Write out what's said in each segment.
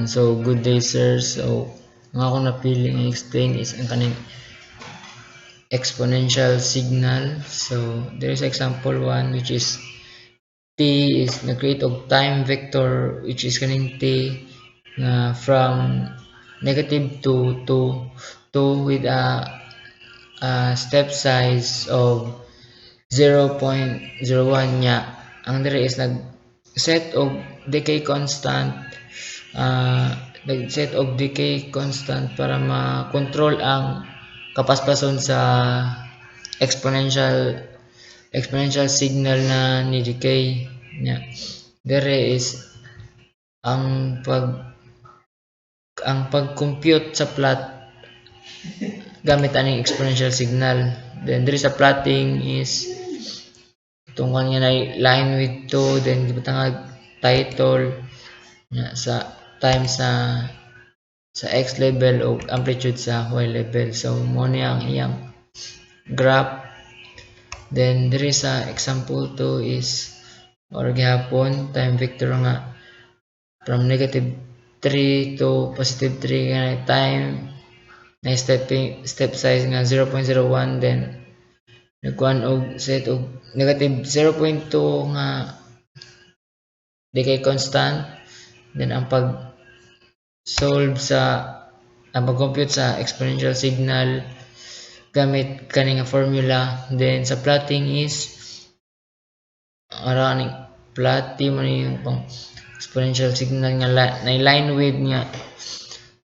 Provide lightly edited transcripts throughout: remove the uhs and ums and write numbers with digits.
So good day sir. So ang akong napiling i-explain is ang kaning exponential signal. So there is example one which is t is nag-create og time vector which is kaning t na from negative 2 to 2 with a step size of 0.01 nya. Ang dire is nag set og decay constant nag-set og decay constant para ma-control ang kapaspason sa exponential signal na ni decay nya. Dire is ang pag-compute sa plot gamit aning exponential signal. Then dire sa plotting is tungkol nga na line with 2 then gibutang title sa times sa x level o amplitude sa y level. So mo ni ang iyang graph. Then diri sa example 2 is or gihapon time vector nga from negative 3 to positive 3 nga time na step size nga 0.01 then nagkuhan og set og negative 0.2 nga decay constant then ang solve sa ang pag-compute sa exponential signal gamit kani nga formula. Then sa plotting is ara ni plot mo ni yung pang exponential signal nga na line width nga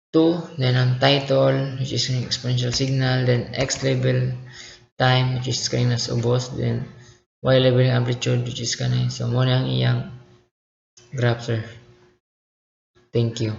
2 then ang title which is ang exponential signal then x level time which is kani nas ubos then y level amplitude which is kani. So mo na ang iyang graph sir. Thank you.